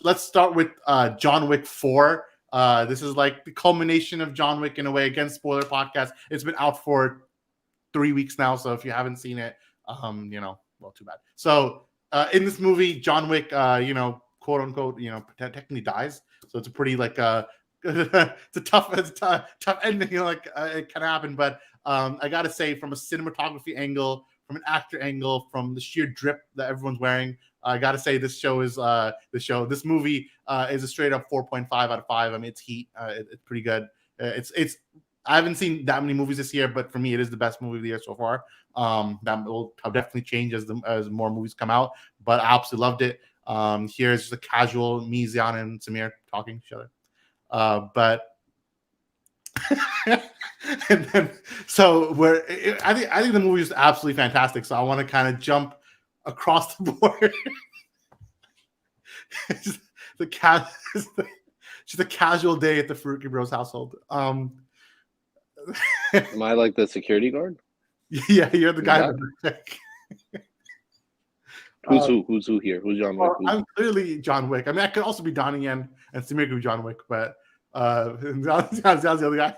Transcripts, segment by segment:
let's start with John Wick 4. This is like the culmination of John Wick in a way. Again, spoiler podcast. It's been out for 3 weeks now, so if you haven't seen it, well, too bad. So in this movie, John Wick, quote unquote, technically dies. So it's a pretty like it's a tough ending. It can happen, but I gotta say, from a cinematography angle, from an actor angle, from the sheer drip that everyone's wearing, I gotta say this movie is a straight up 4.5 out of 5. I mean, it's heat. It's pretty good. It's I haven't seen that many movies this year, but for me, it is the best movie of the year so far. That will definitely change as more movies come out, but I absolutely loved it. Here's just a casual me, Zion, and Samir talking to each other. But and then I think the movie is absolutely fantastic. So I want to kind of jump across the board. Just a casual day at the Farooqi Bros household. Am I like the security guard? Yeah, you're the guy. Who's who here? Who's John Wick? I'm clearly John Wick. I mean, I could also be Donnie Yen and Samir could be John Wick, but John's the other guy.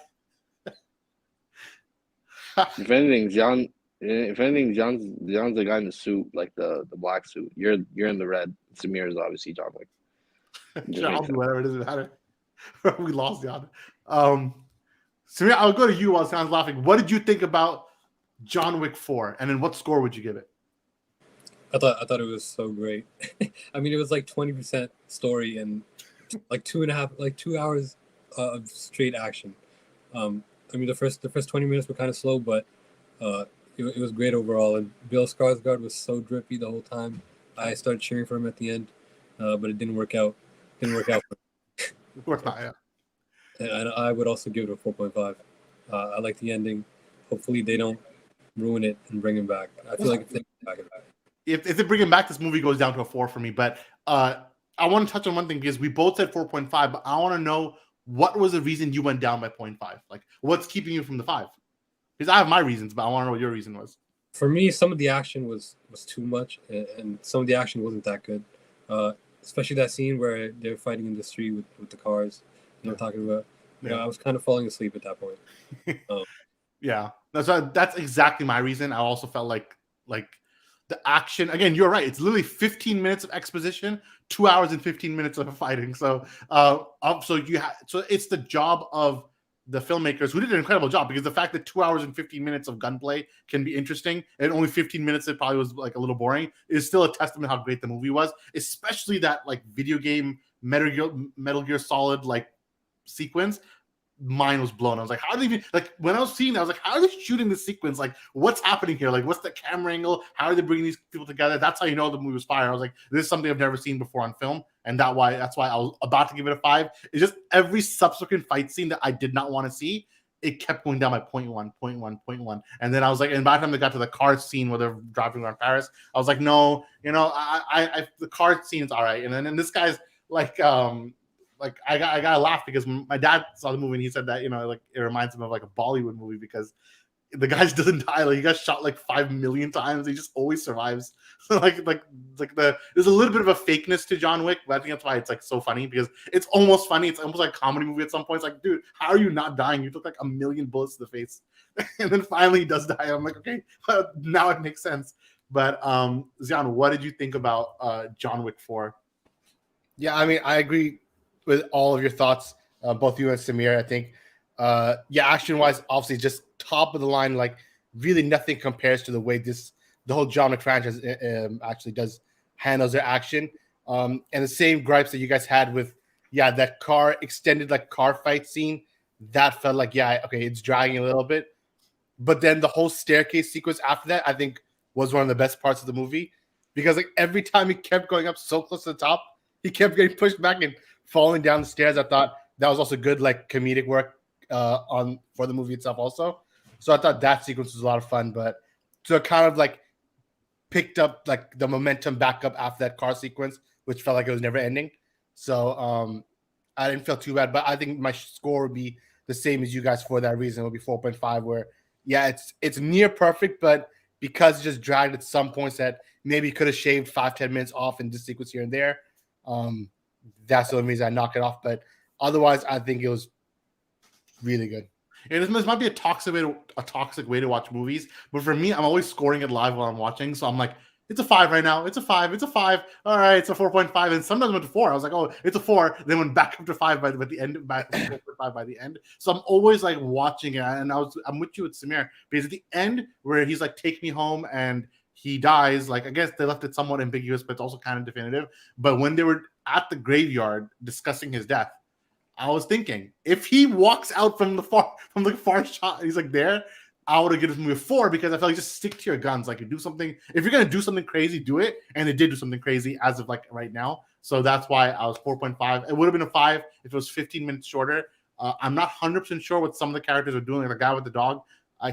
If anything, John's the guy in the suit, like the black suit. You're in the red. Samir is obviously John Wick. I'll do whatever, it doesn't matter. We lost John. Samir, I'll go to you while Sam's laughing. What did you think about John Wick 4? And then what score would you give it? I thought it was so great. I mean, it was like 20% story and like 2 hours of straight action. I mean, the first 20 minutes were kind of slow, but it was great overall. And Bill Skarsgård was so drippy the whole time. I started cheering for him at the end, but it didn't work out. For him. Of course not, yeah. And I would also give it a 4.5. I like the ending. Hopefully they don't ruin it and bring him back. I feel like if they bring him back, if they bring him back, this movie goes down to a 4 for me. But I want to touch on one thing because we both said 4.5, but I want to know what was the reason you went down by 0.5? Like, what's keeping you from the 5? Because I have my reasons, but I want to know what your reason was. For me, some of the action was too much, and some of the action wasn't that good. Especially that scene where they're fighting in the street with the cars. I'm talking about. I was kind of falling asleep at that point. Yeah, that's exactly my reason. I also felt like the action. Again, you're right. It's literally 15 minutes of exposition, 2 hours and 15 minutes of fighting. So, so it's the job of the filmmakers who did an incredible job, because the fact that 2 hours and 15 minutes of gunplay can be interesting and only 15 minutes it probably was like a little boring is still a testament how great the movie was, especially that like video game Metal Gear Solid like sequence. Mine was blown. I was like, how do they even, like, when I was seeing that, I was like, how are they shooting this sequence? Like, what's happening here? Like, what's the camera angle? How are they bringing these people together? That's how you know the movie was fire. I was like, this is something I've never seen before on film, and that's why I was about to give it a 5. It's just every subsequent fight scene that I did not want to see, it kept going down by 0.1. And then I was like, and by the time they got to the car scene where they're driving around Paris, I was like, no, I the car scene is all right. And then this guy's like I gotta laugh because my dad saw the movie and he said that like it reminds him of like a Bollywood movie because the guy just doesn't die. Like he got shot like 5 million times. He just always survives. So there's a little bit of a fakeness to John Wick, but I think that's why it's like so funny, because it's almost funny. It's almost like a comedy movie at some point. It's like, dude, how are you not dying? You took like 1 million bullets to the face, and then finally he does die. I'm like, okay, now it makes sense. But Zion, what did you think about John Wick 4? Yeah, I mean, I agree with all of your thoughts, both you and Samir. I think, action-wise, obviously just top of the line. Like, really nothing compares to the way the whole John Wick franchise actually handles their action. And the same gripes that you guys had with, that extended car fight scene, that felt like, okay, it's dragging a little bit. But then the whole staircase sequence after that, I think, was one of the best parts of the movie, because like every time he kept going up so close to the top, he kept getting pushed back and falling down the stairs. I thought that was also good, like comedic work for the movie itself also. So I thought that sequence was a lot of fun, but so it kind of like picked up like the momentum back up after that car sequence, which felt like it was never ending. So I didn't feel too bad, but I think my score would be the same as you guys for that reason. It would be 4.5, where it's near perfect, but because it just dragged at some points that maybe could have shaved 5-10 minutes off in this sequence here and there. that's the only reason I knock it off. But otherwise, I think it was really good. And this might be a toxic way to watch movies, but for me, I'm always scoring it live while I'm watching. So I'm like, it's a 5 right now. It's a 5. It's a 5. All right, it's a 4.5. And sometimes went to 4. I was like, oh, it's a 4. Then went back up to 5 by the end, by 4.5 by the end. So I'm always like watching it. And I'm with you with Samir, because at the end where he's like, take me home, and he dies, like, I guess they left it somewhat ambiguous, but it's also kind of definitive. But when they were at the graveyard discussing his death, I was thinking, if he walks out from the far shot, he's like there, I would have given this movie a 4, because I felt like just stick to your guns. Like, you do something. If you're gonna do something crazy, do it. And they did do something crazy as of like right now. So that's why I was 4.5. It would have been a 5 if it was 15 minutes shorter. I'm not 100% sure what some of the characters are doing. Like the guy with the dog,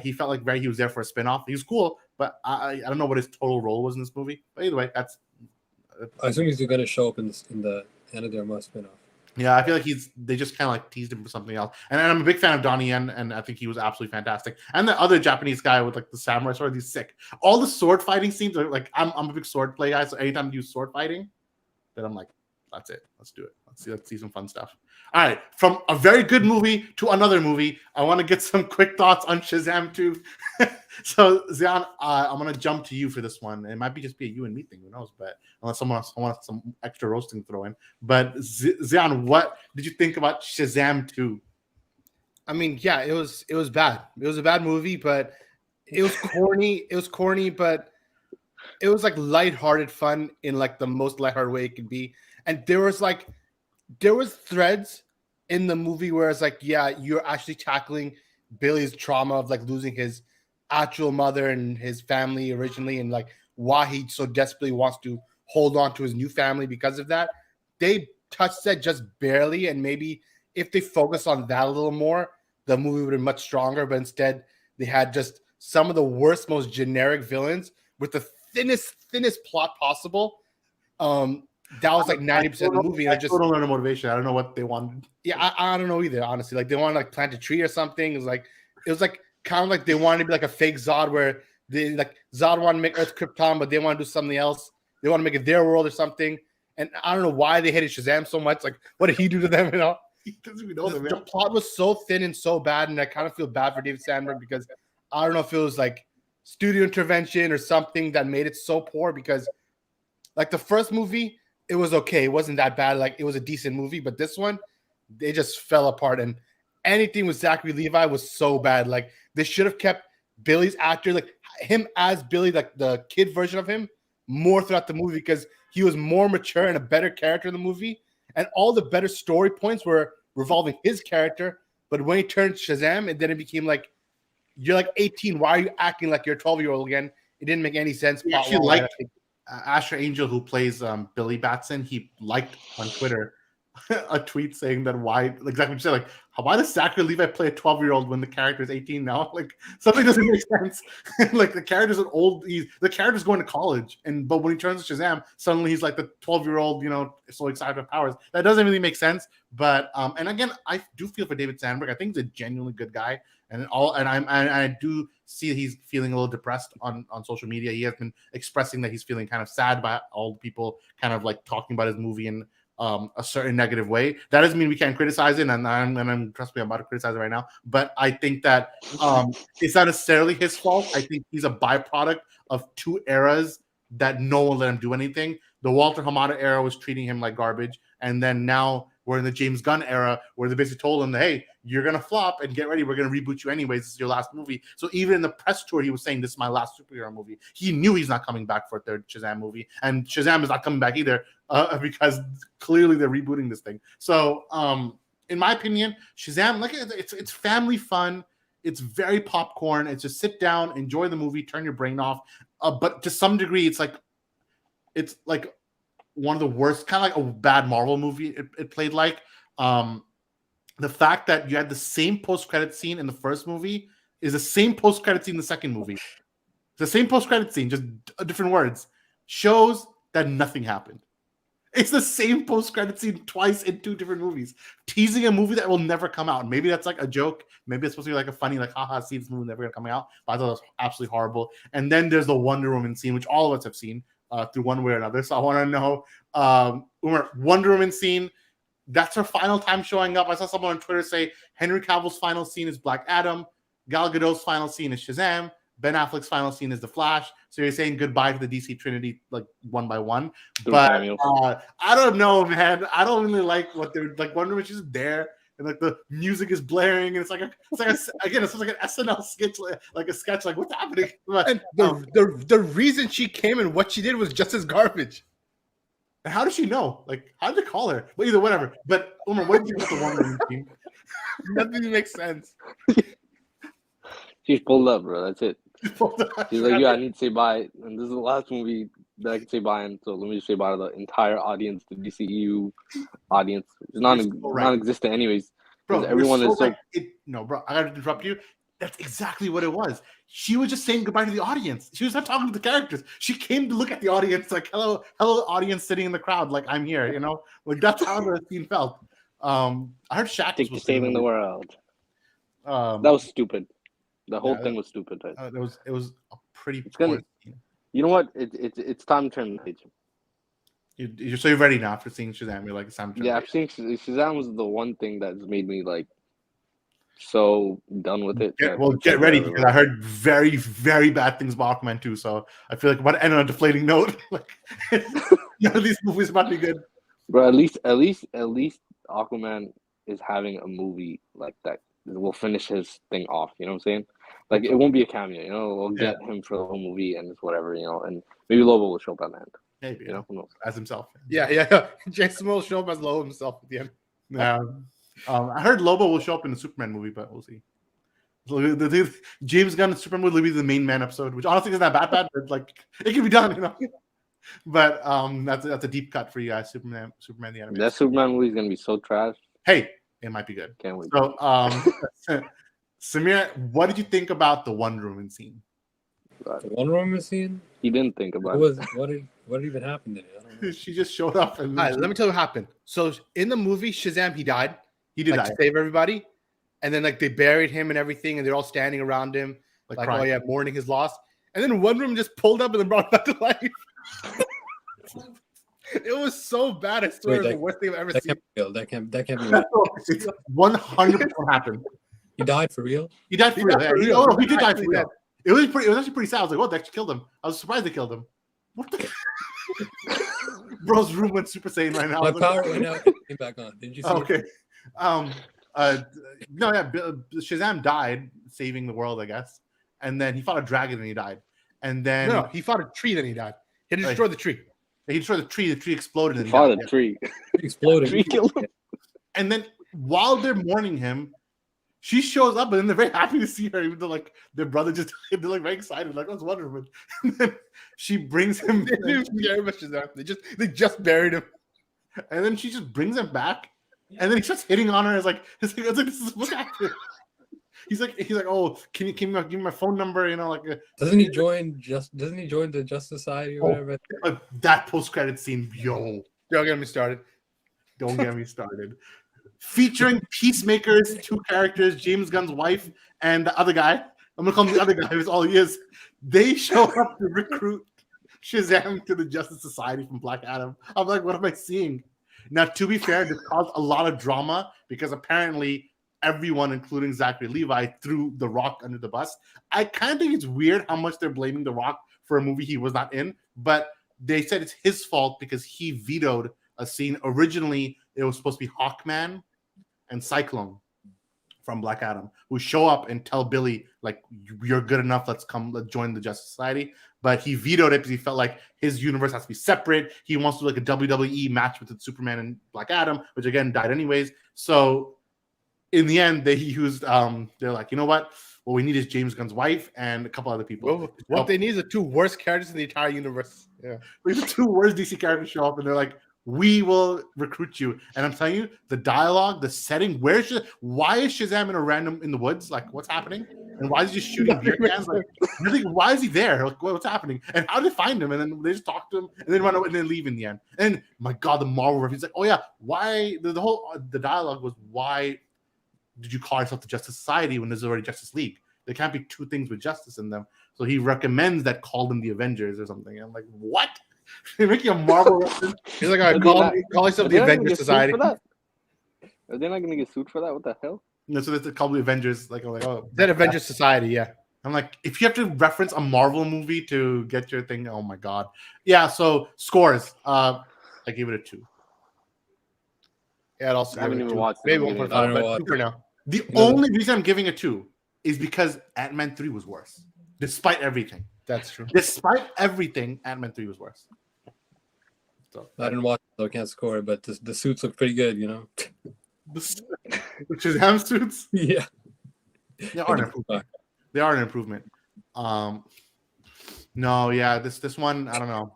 he felt like he was there for a spinoff. He was cool, but I don't know what his total role was in this movie. But either way, that's. I assume he's going to show up in the Ana de Armas spinoff. Yeah, I feel like they just kind of like teased him for something else. And I'm a big fan of Donnie Yen, and I think he was absolutely fantastic. And the other Japanese guy with like the samurai sword, he's sick. All the sword fighting scenes are like, I'm a big sword play guy, so anytime I do sword fighting, then I'm like, that's it. Let's do it. Let's see some fun stuff. All right, from a very good movie to another movie, I want to get some quick thoughts on Shazam 2. So, Zion, I'm going to jump to you for this one. It might just be a you and me thing, who knows, but unless someone else wants some extra roasting to throw in. But, Zion, what did you think about Shazam 2? I mean, yeah, it was bad. It was a bad movie, but it was corny. It was corny, but it was like lighthearted fun in like the most lighthearted way it could be. And there was threads in the movie where it's like, yeah, you're actually tackling Billy's trauma of like losing his actual mother and his family originally, and like why he so desperately wants to hold on to his new family because of that. They touched that just barely, and maybe if they focus on that a little more, the movie would be much stronger. But instead, they had just some of the worst, most generic villains with the thinnest plot possible. That was like 90% of the movie. I just don't learn the motivation. I don't know what they wanted. Yeah, I don't know either, honestly. Like they want to like plant a tree or something. It was like kind of like they wanted to be like a fake Zod, where they like Zod want to make Earth Krypton, but they want to do something else. They want to make it their world or something. And I don't know why they hated Shazam so much. Like, what did he do to them? You know, He doesn't even know them. the plot was so thin and so bad, and I kind of feel bad for David Sandberg, because I don't know if it was like studio intervention or something that made it so poor. Because like the first movie, it was okay. It wasn't that bad. Like, it was a decent movie. But this one, they just fell apart. And anything with Zachary Levi was so bad. Like, they should have kept Billy's actor, like him as Billy, like the kid version of him, more throughout the movie, because he was more mature and a better character in the movie. And all the better story points were revolving his character. But when he turned Shazam, and then it became like, you're like 18. Why are you acting like you're a 12-year-old again? It didn't make any sense. He actually liked Asher Angel, who plays Billy Batson. He liked on Twitter a tweet saying that why, exactly what you said, like, why does Zachary Levi play a 12-year-old when the character is 18 now? Like, something doesn't make sense. Like, the character's the character's going to college, but when he turns to Shazam, suddenly he's like the 12-year-old, you know, so excited about powers. That doesn't really make sense. But and again, I do feel for David Sandberg. I think he's a genuinely good guy, and I do see he's feeling a little depressed on social media. He has been expressing that he's feeling kind of sad by all the people kind of like talking about his movie in a certain negative way. That doesn't mean we can't criticize it, and I'm trust me, I'm about to criticize it right now. But I think that it's not necessarily his fault. I think he's a byproduct of two eras that no one let him do anything. The Walter Hamada era was treating him like garbage, and then now we're in the James Gunn era, where they basically told him that, hey, you're gonna flop and get ready. We're gonna reboot you anyways. This is your last movie. So even in the press tour, he was saying this is my last superhero movie. He knew he's not coming back for a third Shazam movie, and Shazam is not coming back either because clearly they're rebooting this thing. So in my opinion, Shazam, like, it's family fun. It's very popcorn. It's just sit down, enjoy the movie, turn your brain off. But to some degree, it's like one of the worst, kind of like a bad Marvel movie. It played like. The fact that you had the same post-credit scene in the first movie is the same post-credit scene in the second movie. The same post-credit scene, just different words, shows that nothing happened. It's the same post-credit scene twice in two different movies, teasing a movie that will never come out. Maybe that's like a joke. Maybe it's supposed to be like a funny, like, haha, see, this movie never gonna come out. But I thought it was absolutely horrible. And then there's the Wonder Woman scene, which all of us have seen. through one way or another. So I want to know, Umar, Wonder Woman scene. That's her final time showing up. I saw someone on Twitter say Henry Cavill's final scene is Black Adam. Gal Gadot's final scene is Shazam. Ben Affleck's final scene is The Flash. So you're saying goodbye to the DC Trinity, like one by one. But I don't know, man. I don't really like what they're like. Wonder Woman's just there, and like the music is blaring, and it's like an SNL sketch, like a sketch. Like what's happening? And the reason she came and what she did was just as garbage. And how does she know? Like, how did they call her? But either whatever. But Umar, what did you think of the Wonder Woman team? Nothing makes sense. She's pulled up, bro. That's it. She's like, yeah, I need to say bye. And this is the last movie that I can say bye in. So let me just say bye to the entire audience, the DCEU audience. It's non-existent anyways. Bro, everyone is so... No, bro, I gotta interrupt you. That's exactly what it was. She was just saying goodbye to the audience. She was not talking to the characters. She came to look at the audience, like, hello, audience sitting in the crowd, like, I'm here, you know? Like, that's how the scene felt. I heard Shaq was saving the world. That was stupid. The whole thing was stupid. Right? It was a pretty scene. You know what? It's time to turn the page. So you're ready now after seeing Shazam. You're like, it's time to turn the page. I've seen Shazam was the one thing that's made me, like, so done with it. Get ready, because I heard very, very bad things about Aquaman too. So I feel like I'm about to end on a deflating note. Like, none of these movies about to be good. Bro, at least Aquaman is having a movie like that. Will finish his thing off. You know what I'm saying? Like, it won't be a cameo. You know, we'll get him for the whole movie and it's whatever. You know, and maybe Lobo will show up at the end. Maybe, you know, who knows? As himself. Yeah. Jason will show up as Lobo himself at the end. Yeah. I heard Lobo will show up in the Superman movie, but we'll see. The James Gunn Superman will be the main man episode, which honestly isn't that bad, but like it can be done, you know. But that's a deep cut for you guys. Superman the animated. That Superman movie is gonna be so trash. Hey, it might be good. Can't wait. So, Samir, what did you think about the Wonder Woman scene? The Wonder Woman scene? He didn't think about it. What even happened in it? I don't know. She just showed up. And let me tell you what happened. So in the movie Shazam, he died. He did die. To save everybody, and then like they buried him and everything, and they're all standing around him, like oh yeah, mourning his loss. And then Wonder Woman just pulled up and then brought him back to life. It was so bad. I swear, it's the worst thing I've ever seen. That can't be real. 100% happened. He died for real? He died for real. He did die for real. It was actually pretty sad. I was like, "Oh, they actually killed him." I was surprised they killed him. What the? Bro's room went Super Saiyan right now. My power went out. Came back on. Didn't you see? Okay. Shazam died saving the world, I guess, and then he fought a dragon and he died, and then no, he fought a tree, then he died. He destroyed the tree. He destroyed the tree. The tree exploded. And he fought a tree. It exploded. Tree killed him. And then while they're mourning him, she shows up, and then they're very happy to see her, even though like their brother just died. They're like very excited, like, "That's Wonder Woman." And then she brings him. They just buried him, and then she just brings him back, and then he starts hitting on her. It's like "This is what's happening." He's like, "Oh, can you give me my phone number?" You know, like. Doesn't he join the Justice Society or whatever? That post-credit scene, yo! Don't get me started. Don't get me started. Featuring Peacemaker's two characters, James Gunn's wife and the other guy. I'm gonna call him the other guy, who's all he is. They show up to recruit Shazam to the Justice Society from Black Adam. I'm like, what am I seeing? Now, to be fair, this caused a lot of drama because apparently everyone, including Zachary Levi, threw The Rock under the bus. I kind of think it's weird how much they're blaming The Rock for a movie he was not in, but they said it's his fault because he vetoed a scene. Originally, it was supposed to be Hawkman and Cyclone from Black Adam, who show up and tell Billy, like, "You're good enough, let's join the Justice Society." But he vetoed it because he felt like his universe has to be separate. He wants to do like a WWE match with Superman and Black Adam, which again died anyways. So in the end, they used they're like, you know what we need is James Gunn's wife and a couple other people. Well, what they need is the two worst characters in the entire universe. Yeah, the two worst DC characters show up and they're like, "We will recruit you." And I'm telling you, the dialogue, the setting, why is Shazam in the woods? Like, what's happening? And why is he just shooting beer cans? Like, really, why is he there? Like, what's happening? And how did they find him? And then they just talk to him and then run away and then leave in the end. And my God, the Marvel reference, like, oh yeah, why the dialogue was, why did you call yourself the Justice Society when there's already Justice League? There can't be two things with justice in them. So he recommends that call them the Avengers or something. And I'm like, what? They're making a Marvel reference. He's like, call yourself the Avengers Society. Are they not gonna get sued for that? What the hell? No, so it's called the Avengers. Like, That Avengers Society, yeah. I'm like, if you have to reference a Marvel movie to get your thing, oh my god. Yeah. So scores. I gave it a 2. Yeah, it also I haven't even watched. Maybe 1.5, but 2 for now. The only reason I'm giving it 2 is because Ant-Man 3 was worse, despite everything. That's true. Despite everything, Ant-Man 3 was worse. So I didn't watch it, so I can't score. But the suits look pretty good, you know. the Shazam suits, Yeah. they are an improvement. They are an improvement. No, yeah, this one, I don't know.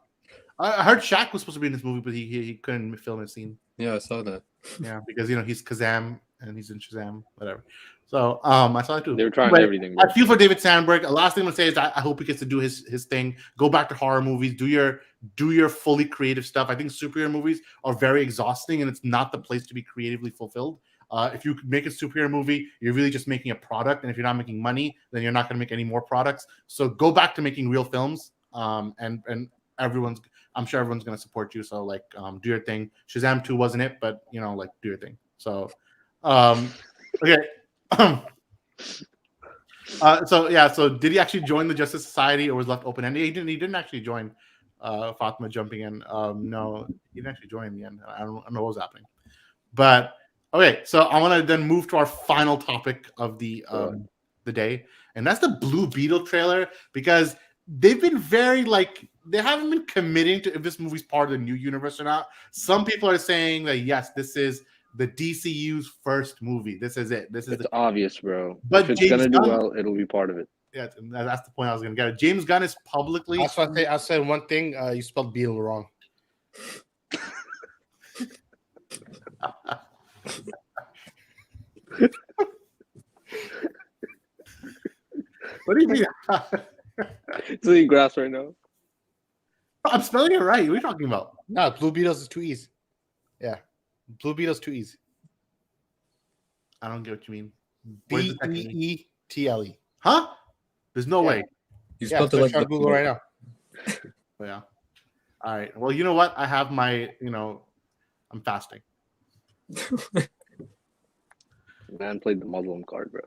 I heard Shaq was supposed to be in this movie, but he couldn't film a scene. Yeah, I saw that. Yeah, because he's Kazam and he's in Shazam, whatever. So I saw it too. They were trying everything. I feel for David Sandberg. The last thing I'm gonna say is I hope he gets to do his thing. Go back to horror movies. Do your fully creative stuff. I think superhero movies are very exhausting, and it's not the place to be creatively fulfilled. If you make a superhero movie, you're really just making a product, and if you're not making money, then you're not going to make any more products. So go back to making real films, and I'm sure everyone's going to support you. So like, do your thing. Shazam 2 wasn't it, but like, do your thing. So, okay. So did he actually join the Justice Society, or was left open ended? He didn't actually join. Fatima jumping in. No, he didn't actually join in the end. I don't know what was happening, but. Okay, so I want to then move to our final topic of the day, and that's the Blue Beetle trailer, because they've been very they haven't been committing to if this movie's part of the new universe or not. Some people are saying that yes, this is the DCU's first movie. This is it. It's obvious, bro. But if it's gonna do well, it'll be part of it. Yeah, that's the point I was gonna get. James Gunn is publicly. I said one thing. You spelled Beetle wrong. What do you mean? It's eating grass right now. I'm spelling it right. What are you talking about? No, Blue Beetles is 2 E's. Yeah, Blue Beetles 2 E's. I don't get what you mean. Beetle. Huh? There's no way. You spelled it like Google right now. Yeah. All right. Well, you know what? I have my. I'm fasting. Man played the Muslim card, bro.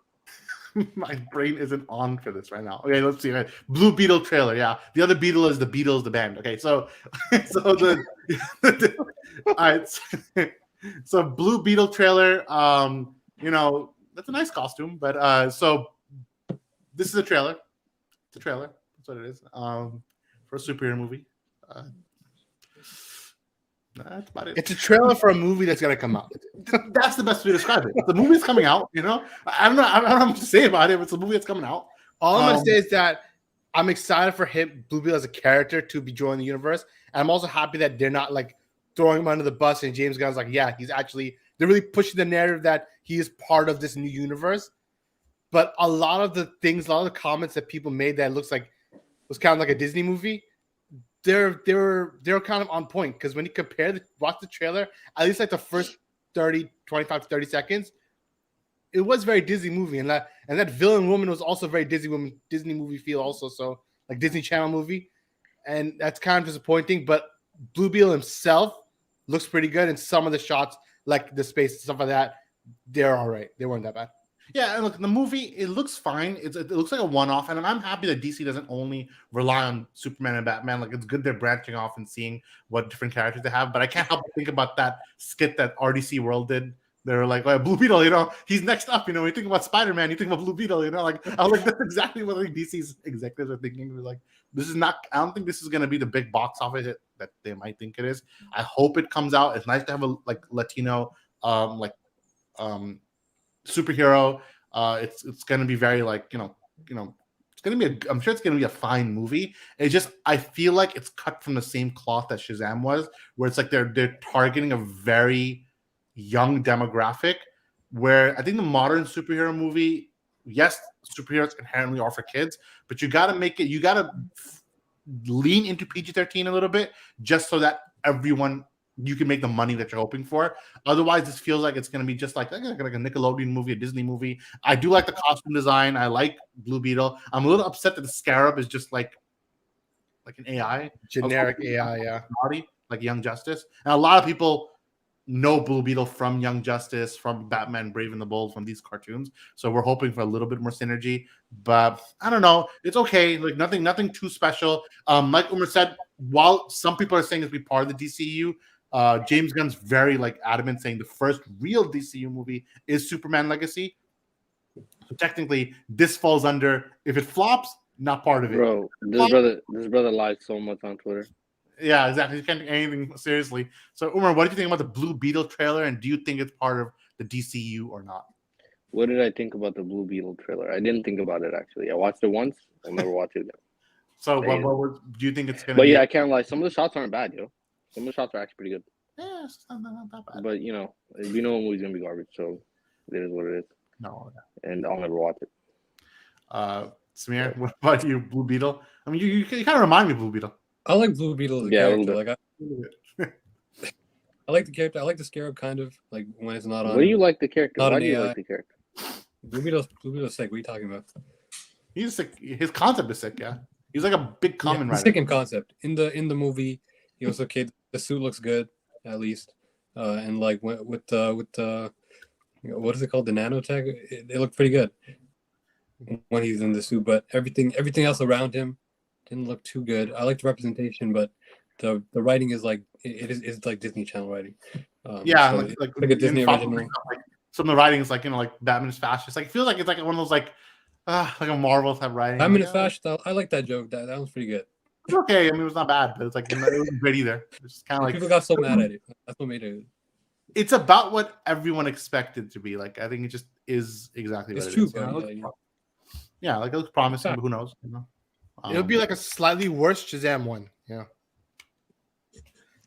My brain isn't on for this right now. Okay, let's see. Blue Beetle trailer. Yeah, the other Beetle is the Beatles, the band. Okay, so all right. So Blue Beetle trailer. That's a nice costume, but so this is a trailer. It's a trailer. That's what it is. For a superhero movie. That's about it. It's a trailer for a movie that's gonna come out. That's the best way to describe it. The movie's coming out. I don't know what to say about it. But it's a movie that's coming out. All I'm gonna say is that I'm excited for him, Blue Beetle, as a character to be joining the universe. And I'm also happy that they're not throwing him under the bus. And James Gunn's they're really pushing the narrative that he is part of this new universe. But a lot of the comments that people made that looks like was kind of like a Disney movie. They're kind of on point, because when you watch the trailer, at least the first 25 to 30 seconds, it was very Disney movie, and that villain woman was also very Disney movie feel also, so Disney Channel movie, and that's kind of disappointing. But Blue Beetle himself looks pretty good, and some of the shots, like the space and stuff like that, they're all right. They weren't that bad. Yeah, and look, the movie, it looks fine. It looks like a one-off, and I'm happy that DC doesn't only rely on Superman and Batman. It's good they're branching off and seeing what different characters they have. But I can't help but think about that skit that RDC World did. They were like, oh, Blue Beetle, he's next up. You think about Spider-Man, you think about Blue Beetle. I was like, that's exactly what DC's executives are thinking. They're like, this is not. I don't think this is going to be the big box office hit that they might think it is. I hope it comes out. It's nice to have a Latino superhero. It's going to be very it's going to be I'm sure it's going to be a fine movie. It's just, I feel like it's cut from the same cloth that Shazam was, where it's they're targeting a very young demographic, where I think the modern superhero movie, yes, superheroes inherently are for kids, but you got to lean into PG-13 a little bit, just so that you can make the money that you're hoping for. Otherwise, this feels like it's going to be just like a Nickelodeon movie, a Disney movie. I do like the costume design. I like Blue Beetle. I'm a little upset that the Scarab is just like an AI, Generic AI, yeah. like Young Justice. And a lot of people know Blue Beetle from Young Justice, from Batman Brave and the Bold, from these cartoons. So we're hoping for a little bit more synergy. But I don't know. It's okay. Like nothing too special. Like Umar said, while some people are saying it's be part of the DCU, James Gunn's very like adamant saying the first real DCU movie is Superman Legacy. So technically, this falls under, if it flops, not part of it. Bro, this brother lies so much on Twitter. Yeah, exactly. You can't take anything seriously. So, Umar, what do you think about the Blue Beetle trailer, and do you think it's part of the DCU or not? What did I think about the Blue Beetle trailer? I didn't think about it actually. I watched it once. I'll never watch it again. So, do you think it's gonna? But yeah, I can't lie. Some of the shots aren't bad, yo. Some of the shots are actually pretty good. Yeah, it's not that bad. But you know a movie's gonna be garbage, so it is what it is. No. And I'll never watch it. Samir, what about you, Blue Beetle? I mean, you kind of remind me of Blue Beetle. I like Blue Beetle as a Yeah, a character. little Like I like the character. I like the Scarab kind of like when it's not on. What do you like the character? Not Why an do you AI. like the character? Blue Beetle's sick. What are you talking about? He's sick. His concept is sick. Yeah, he's like a big common yeah, writer. sick in concept. In the movie, he was okay. The suit looks good, at least. And like with the what is it called? The nanotech. It looked pretty good when he's in the suit, but everything else around him didn't look too good. I like the representation, but the writing is like it's like Disney Channel writing. Yeah, so like a Disney original. Like, some of the writing is like like Batman is fascist. Like it feels like it's like one of those like a Marvel type writing. Batman is fascist. I like that joke. That was pretty good. It's okay. I mean, it was not bad, but it's like it wasn't great either. It's kind of like People got so mad at it. That's what made it. It's about what everyone expected to be. Like I think it just is exactly what It's it true, is. bro. Yeah, like it looks promising, but who knows? You know? It'll be like a slightly worse Shazam one. Yeah.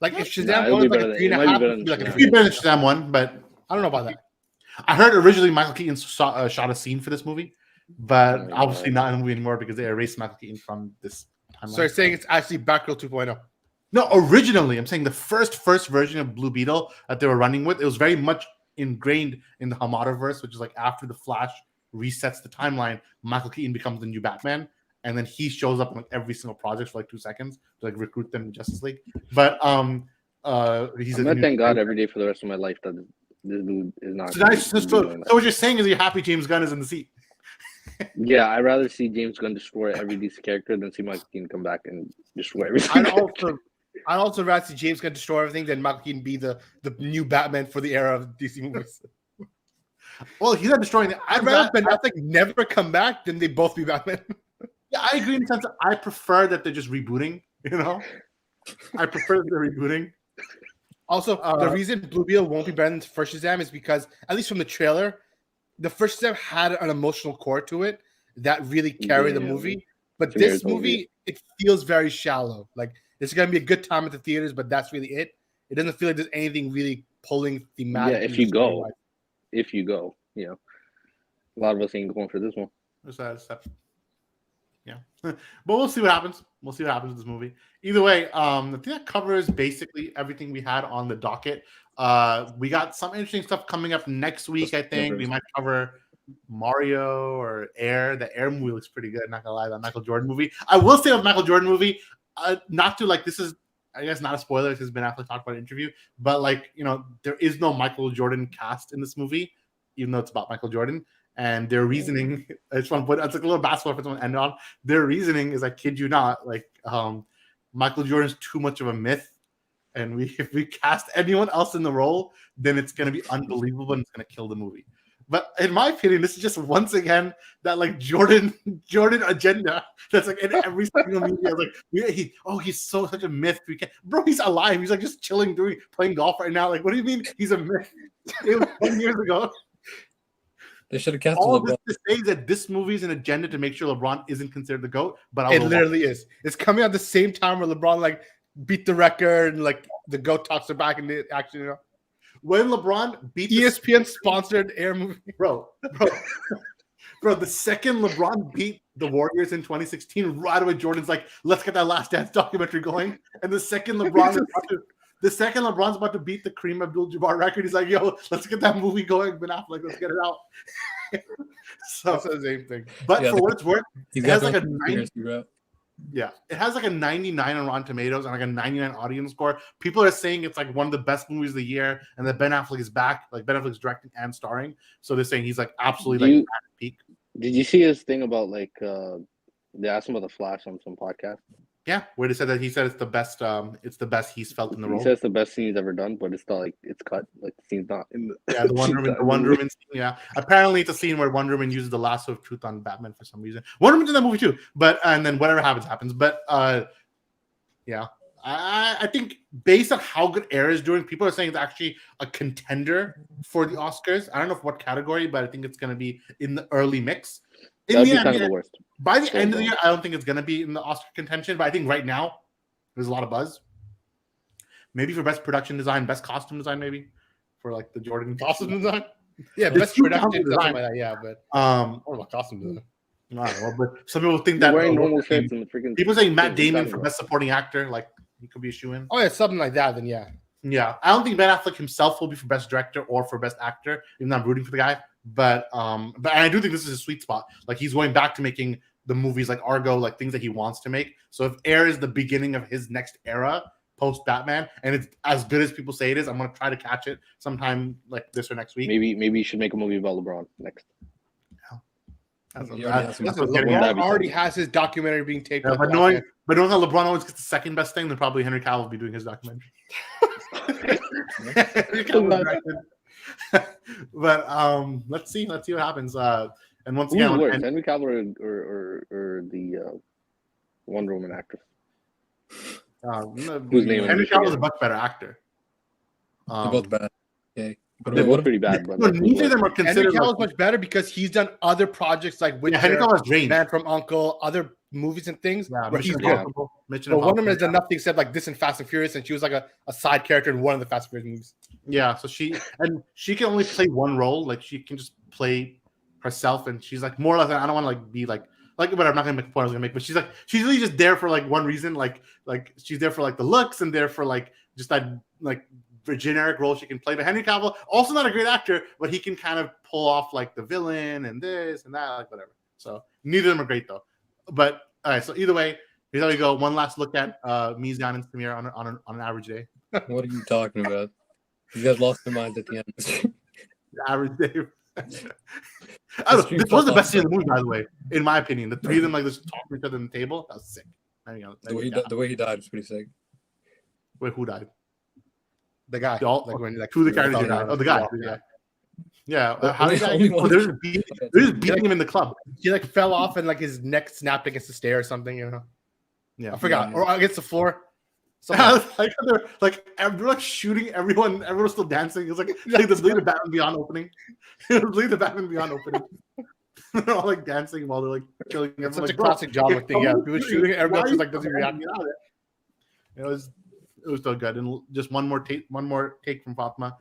Like if Nah, Shazam it'll one be was like better a than- 3.5, it might be it'd better be than like a Shazam. It'd be better than Shazam 1, but I don't know about that. I heard originally Michael Keaton shot a scene for this movie, but Oh my obviously God. not in the movie anymore because they erased Michael Keaton from this timeline. So you're saying it's actually Batgirl 2.0. No, originally, I'm saying the first version of Blue Beetle that they were running with, it was very much ingrained in the Hamada-verse, which is like after the Flash resets the timeline, Michael Keaton becomes the new Batman, and then he shows up in like every single project for like 2 seconds to like recruit them in Justice League. But he's I'm gonna thank God every day for the rest of my life that this dude is not. So what you're saying is you're happy James Gunn is in the seat. Yeah, I'd rather see James Gunn destroy every DC character than see Michael Keaton come back and destroy everything. I'd also rather see James Gunn destroy everything than Michael Keaton be the new Batman for the era of DC movies. Well, he's not destroying it. I'd rather Ben Affleck never come back than they both be Batman. Yeah, I agree in the sense that I prefer that they're just rebooting. You know, I prefer that they're rebooting. Also, the reason Blue Beetle won't be better than the first Shazam is because, at least from the trailer, the first Shazam had an emotional core to it that really carried the movie. But this movie, it feels very shallow. Like, it's going to be a good time at the theaters, but that's really it. It doesn't feel like there's anything really pulling thematic. Yeah, if you go, you know. A lot of us ain't going for this one. Yeah, but we'll see what happens. We'll see what happens with this movie. Either way, I think that covers basically everything we had on the docket. We got some interesting stuff coming up next week. I think we might cover Mario or Air. The Air movie looks pretty good. Not gonna lie, that Michael Jordan movie. I will say with Michael Jordan movie, not to like this is, I guess, not a spoiler because Ben Affleck talked about an interview, but like there is no Michael Jordan cast in this movie, even though it's about Michael Jordan. And their reasoning, I just want to put it's like a little basketball for someone to end on. Their reasoning is, I kid you not, like Michael Jordan's too much of a myth, and if we cast anyone else in the role, then it's going to be unbelievable and it's going to kill the movie. But in my opinion, this is just once again that like Jordan agenda that's like in every single movie. Like he's such a myth. Bro, he's alive. He's like just chilling, playing golf right now. Like, what do you mean he's a myth? It was 10 years ago. They should have cast all of this to say that this movie is an agenda to make sure LeBron isn't considered the GOAT, but it literally is. It's coming at the same time where LeBron like beat the record and like the GOAT talks are back in the action. When LeBron beat ESPN sponsored Air movie, bro, the second LeBron beat the Warriors in 2016, right away Jordan's like, let's get that Last Dance documentary going. And the second LeBron's about to beat the Kareem Abdul-Jabbar record, he's like, yo, let's get that movie going. Ben Affleck, let's get it out. So that's the same thing. But for what it's worth, it has like a 90. Yeah, it has like a 99 on Rotten Tomatoes and like a 99 audience score. People are saying it's like one of the best movies of the year, and that Ben Affleck is back. Like Ben Affleck's directing and starring, so they're saying he's like absolutely like at peak. Did you see his thing about like they asked him about the Flash on some podcast? Yeah, where they said that he said it's the best. It's the best he's felt in the role. He says it's the best scene he's ever done, but it's not like it's cut. Like the scene's not in the the Wonder Woman scene. Yeah, apparently it's a scene where Wonder Woman uses the lasso of truth on Batman for some reason. Wonder Woman's in that movie too, but and then whatever happens. But yeah, I think based on how good Air is doing, people are saying it's actually a contender for the Oscars. I don't know what category, but I think it's going to be in the early mix. That'd be kind of the worst. By the end of the year, I don't think it's going to be in the Oscar contention, but I think right now there's a lot of buzz. Maybe for best production design, best costume design, maybe for like the Jordan costume design. Yeah, best production design. Like that, yeah, but what about costume design? I don't know, but some people think that wearing normal shirts and the freaking people saying Matt Damon for best supporting actor, like he could be a shoo-in. Oh yeah, something like that. Then yeah. Yeah, I don't think Ben Affleck himself will be for best director or for best actor, even though I'm rooting for the guy. But I do think this is a sweet spot. Like he's going back to making the movies like Argo, like things that he wants to make. So if Air is the beginning of his next era post Batman, and it's as good as people say it is, I'm gonna try to catch it sometime like this or next week. Maybe you should make a movie about LeBron next. LeBron already has his documentary being taped. Yeah, but knowing how LeBron always gets the second best thing, then probably Henry Cavill will be doing his documentary. But let's see what happens. And once again, Henry Cavill or the Wonder Woman actress. Whose name? Henry Cavill is a much better actor. They're both bad. Okay. They're both pretty bad. But neither of them are considered. Henry Cavill is much better because he's done other projects like Witcher, Henry Cavill has range. Man from U.N.C.L.E., other movies and things. Yeah, where he's good. But Wonder Woman has done nothing except like this in Fast and Furious, and she was like a side character in one of the Fast and Furious movies. Yeah, so she can only play one role. Like she can just play herself, and she's like more or less. I don't want to like be like whatever. I'm not gonna make the point I was gonna make, but she's really just there for like one reason. Like she's there for like the looks and there for like just that like the generic role she can play. But Henry Cavill, also not a great actor, but he can kind of pull off like the villain and this and that, like whatever. So neither of them are great though. But all right, so either way, here's how we go. One last look at Mizan and Samir on an average day. What are you talking about? You guys lost their minds at the end. The average day. This was the best scene in the movie, by the way, in my opinion. The three of them like just talking to each other on the table. That was sick. The way he died was pretty sick. Wait, who died? The guy. Who the character died? Oh, the guy. Yeah. How did they're just beating him in the club. He like fell off and like his neck snapped against the stair or something. You know. Yeah, I forgot. Or against the floor. They're shooting everyone. Everyone's still dancing. It's like the Bleed Batman Beyond opening. Bleed the Batman Beyond opening. They're all like dancing while they're like killing everyone. Such a classic John Wick thing. Yeah, people shooting. Everyone else like doesn't react. It was still good. And just one more take from Fatma.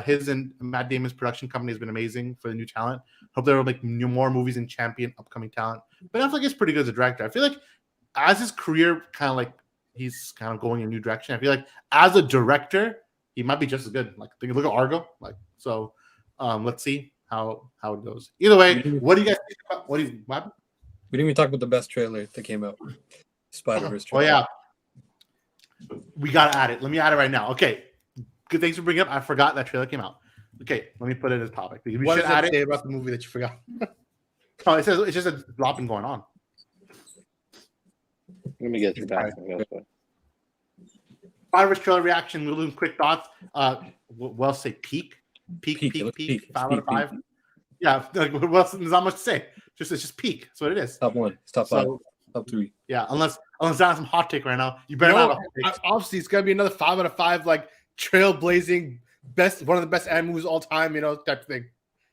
His and Matt Damon's production company has been amazing for the new talent. Hope there will make more movies and champion upcoming talent. But I feel like he's pretty good as a director. I feel like as his career kind of like he's kind of going in a new direction. I feel like as a director, he might be just as good. Like look at Argo. Let's see how it goes. Either way, what do you guys think about what happened? We didn't even talk about the best trailer that came out. Spider-Verse trailer. Oh yeah. We gotta add it. Let me add it right now. Okay. Good things to bring up. I forgot that trailer came out. Okay, let me put it as topic. We what should does add it say about the movie that you forgot? Oh, it says it's just a dropping going on. Let me get your back. Spider-Verse trailer reaction. We'll do quick thoughts. We'll say peak. 5 out of 5. Yeah, like there's not much to say. It's just peak. That's what it is. Top 1. It's top 5. Top 3. Yeah, unless I have some hot take right now. You better not. Obviously, it's gonna be another 5 out of 5. Like trailblazing, one of the best anime movies of all time. type of thing.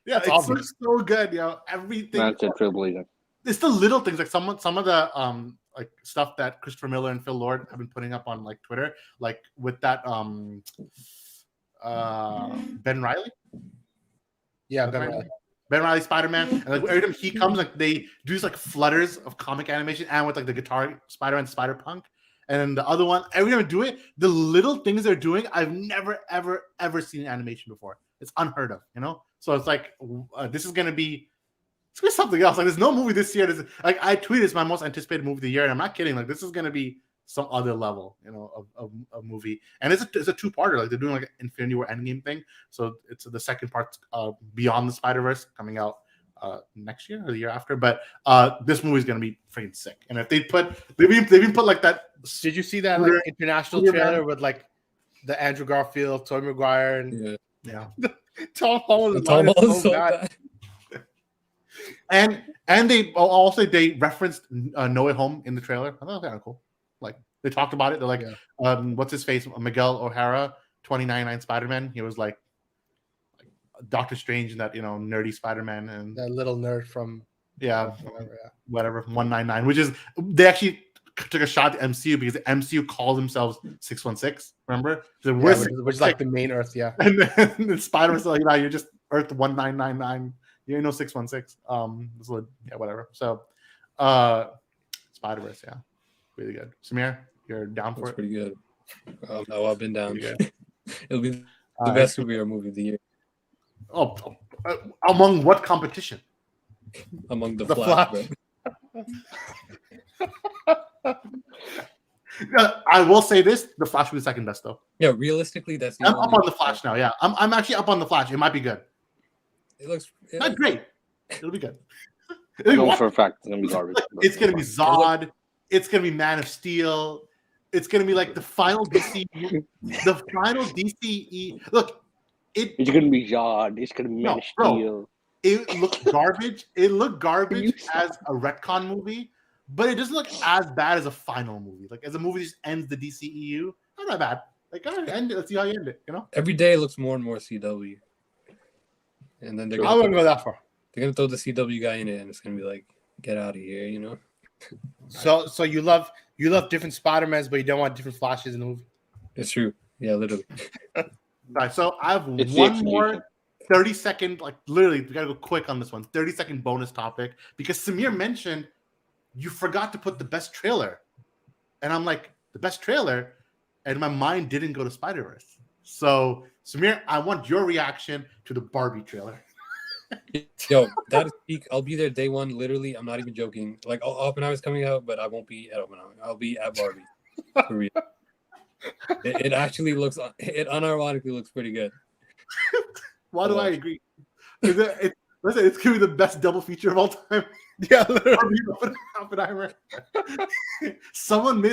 Yeah, it looks so good. Everything. That's trailblazing. It's the little things like some of the like stuff that Christopher Miller and Phil Lord have been putting up on like Twitter, like with that Ben Reilly. Yeah, Ben Reilly. Ben Reilly Spider-Man, and like every time he comes, like they do these like flutters of comic animation, and with like the guitar Spider-Man, Spider-Punk, and then the other one. Every time I do it, the little things they're doing, I've never ever seen in animation before. It's unheard of, So it's like this is gonna be it's gonna be something else. Like there's no movie this year. Like I tweeted, it's my most anticipated movie of the year, and I'm not kidding. Like this is gonna be some other level, of movie. And it's a two-parter. Like they're doing like an Infinity War Endgame thing. So it's the second part, Beyond the Spider-Verse, coming out next year or the year after. But this movie is gonna be freaking sick. And if they've even put like that. Did you see that like international trailer with like the Andrew Garfield, Tobey Maguire, and Tom Holland? Tom Holland's so bad. And they referenced No Way Home in the trailer. I thought that was kind of cool. Like they talked about it. They're like, what's his face? Miguel O'Hara, 2099 Spider-Man. He was like Doctor Strange and that nerdy Spider-Man and that little nerd from whatever 199, which is they actually took a shot at the MCU because the MCU calls themselves 616. Remember, which is like the main Earth, And then Spider-Man's like, you're just Earth 1999. You ain't no 616. Whatever. So, Spider-Verse, really good. Samir, you're down for it? Pretty good. No, I've been down. It'll be the best superhero movie of the year. Among what competition? Among the Flash. I will say this: the Flash will be the second best, though. Yeah, realistically, that's. I'm up on the Flash now. Yeah, I'm actually up on the Flash. It might be good. It looks not great. It'll be good. I know for a fact it's gonna be garbage. It's gonna be Zod. It's gonna be Man of Steel. It's gonna be like the final DCE. The final DCE. Look, it's gonna be Zod. It's gonna be Man of Steel. It looked garbage. It looked garbage as a retcon movie, but it doesn't look as bad as a final movie. Like as a movie just ends the DCEU, not that bad. Like all right, end it. Let's see how you end it. Every day it looks more and more CW, and then I wouldn't go that far. They're gonna throw the CW guy in it, and it's gonna be like, get out of here, So you love different Spider-Mans, but you don't want different Flashes in the movie. It's true. Yeah, literally. Right. So I have one more 30-second, like literally, we gotta go quick on this one. 30-second bonus topic because Samir mentioned you forgot to put the best trailer, and I'm like the best trailer, and my mind didn't go to Spider-Verse. So Samir, I want your reaction to the Barbie trailer. Yo, that is peak. I'll be there day one. Literally, I'm not even joking. Like Oppenheimer's coming out, but I won't be at Oppenheimer. I'll be at Barbie. For real. It actually looks. It unironically looks pretty good. Why do I agree? Listen, it's gonna be the best double feature of all time. Yeah, Oppenheimer. Someone made